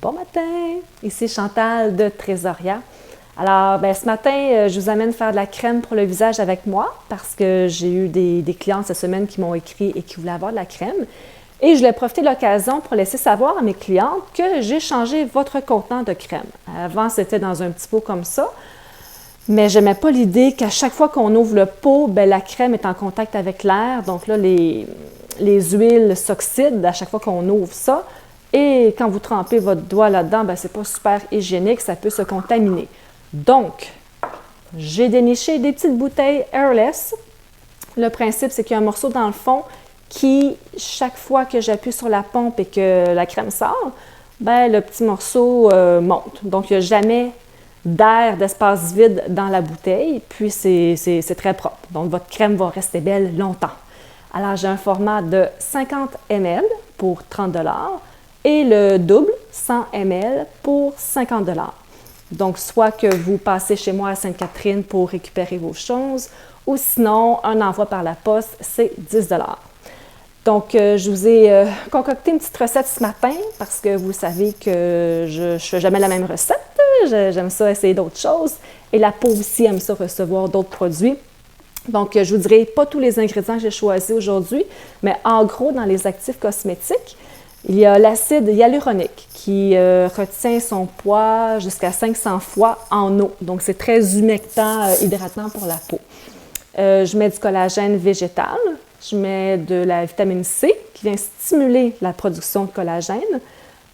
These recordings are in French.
Bon matin, ici Chantal de Trésoria. Alors, ce matin, je vous amène faire de la crème pour le visage avec moi parce que j'ai eu des clients cette semaine qui m'ont écrit et qui voulaient avoir de la crème. Et je voulais profiter de l'occasion pour laisser savoir à mes clientes que j'ai changé votre contenant de crème. Avant, c'était dans un petit pot comme ça, mais je n'aimais pas l'idée qu'à chaque fois qu'on ouvre le pot, la crème est en contact avec l'air. Donc là, les huiles s'oxydent à chaque fois qu'on ouvre ça. Et quand vous trempez votre doigt là-dedans, c'est pas super hygiénique, ça peut se contaminer. Donc, j'ai déniché des petites bouteilles Airless. Le principe, c'est qu'il y a un morceau dans le fond qui, chaque fois que j'appuie sur la pompe et que la crème sort, le petit morceau monte. Donc, il n'y a jamais d'air, d'espace vide dans la bouteille, puis c'est très propre. Donc, votre crème va rester belle longtemps. Alors, j'ai un format de 50 ml pour 30 $ et le double, 100 ml pour 50 $. Donc, soit que vous passez chez moi à Sainte-Catherine pour récupérer vos choses, ou sinon, un envoi par la poste, c'est 10 $. Donc, je vous ai concocté une petite recette ce matin parce que vous savez que je ne fais jamais la même recette. J'aime ça essayer d'autres choses. Et la peau aussi aime ça recevoir d'autres produits. Donc, je vous dirai pas tous les ingrédients que j'ai choisis aujourd'hui, mais en gros, dans les actifs cosmétiques, il y a l'acide hyaluronique qui retient son poids jusqu'à 500 fois en eau. Donc, c'est très humectant, hydratant pour la peau. Je mets du collagène végétal. Je mets de la vitamine C qui vient stimuler la production de collagène.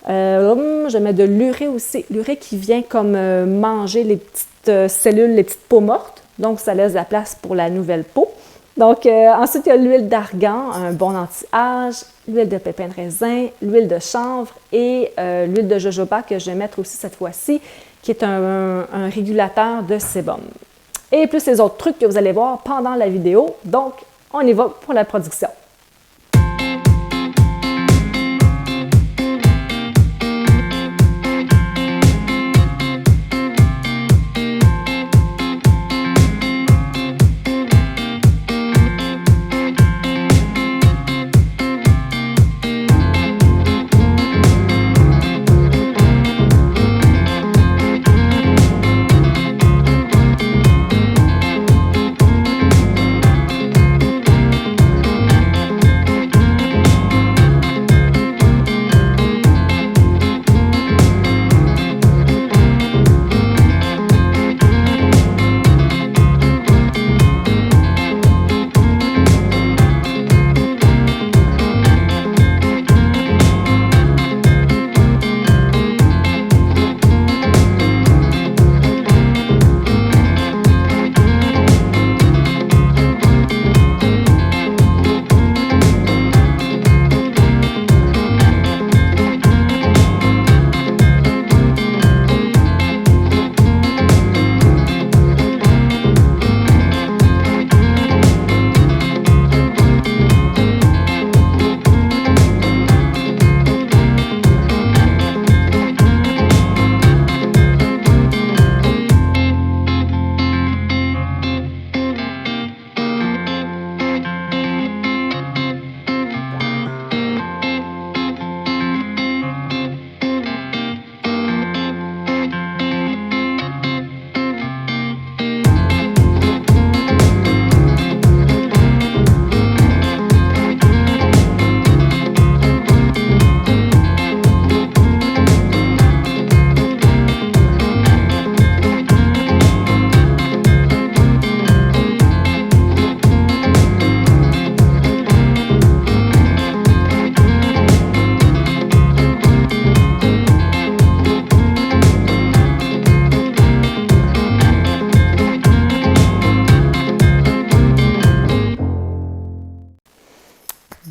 Je mets de l'urée aussi. L'urée qui vient comme manger les petites cellules, les petites peaux mortes. Donc, ça laisse la place pour la nouvelle peau. Donc, ensuite, il y a l'huile d'argan, un bon anti-âge, l'huile de pépins de raisin, l'huile de chanvre et l'huile de jojoba que je vais mettre aussi cette fois-ci, qui est un régulateur de sébum. Et plus les autres trucs que vous allez voir pendant la vidéo. Donc, on y va pour la production.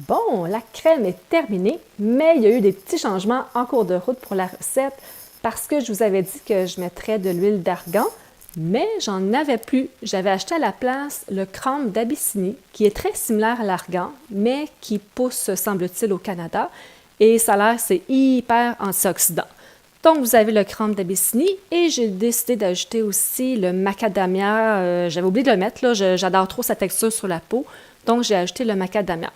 Bon, la crème est terminée, mais il y a eu des petits changements en cours de route pour la recette parce que je vous avais dit que je mettrais de l'huile d'argan, mais j'en avais plus. J'avais acheté à la place le crâne d'Abyssinie, qui est très similaire à l'argan, mais qui pousse, semble-t-il, au Canada. Et ça a l'air, c'est hyper antioxydant. Donc, vous avez le crâne d'Abyssinie et j'ai décidé d'ajouter aussi le macadamia. J'avais oublié de le mettre, là, j'adore trop sa texture sur la peau. Donc, j'ai ajouté le macadamia.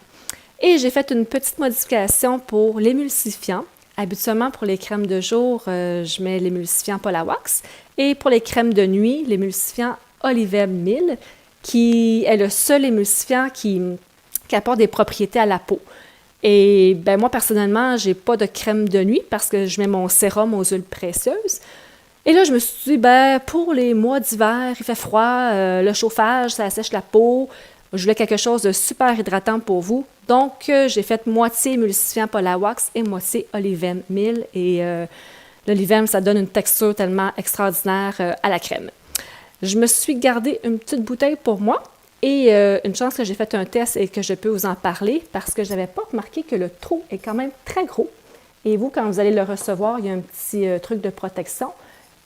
Et j'ai fait une petite modification pour l'émulsifiant Habituellement, pour les crèmes de jour, je mets l'émulsifiant Polawax et pour les crèmes de nuit, l'émulsifiant Olivem 1000, qui est le seul émulsifiant qui apporte des propriétés à la peau. Et ben moi, personnellement, j'ai pas de crème de nuit parce que je mets mon sérum aux huiles précieuses. Et là, je me suis dit, ben, pour les mois d'hiver, il fait froid, le chauffage, ça assèche la peau. Je voulais quelque chose de super hydratant pour vous. Donc, j'ai fait moitié émulsifiant Polawax et moitié Olivem 1000. Et l'Olivem, ça donne une texture tellement extraordinaire à la crème. Je me suis gardé une petite bouteille pour moi. Et une chance que j'ai fait un test et que je peux vous en parler parce que je n'avais pas remarqué que le trou est quand même très gros. Et vous, quand vous allez le recevoir, il y a un petit truc de protection.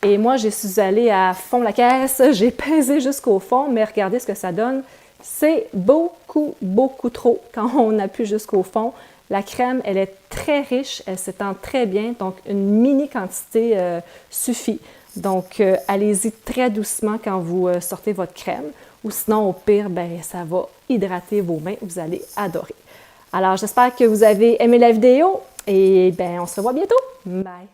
Et moi, je suis allée à fond la caisse, j'ai pesé jusqu'au fond, mais regardez ce que ça donne. C'est beaucoup, beaucoup trop quand on appuie jusqu'au fond. La crème, elle est très riche, elle s'étend très bien, donc une mini quantité suffit. Donc, allez-y très doucement quand vous sortez votre crème. Ou sinon, au pire, ben, ça va hydrater vos mains. Vous allez adorer. Alors, j'espère que vous avez aimé la vidéo et ben, on se revoit bientôt. Bye!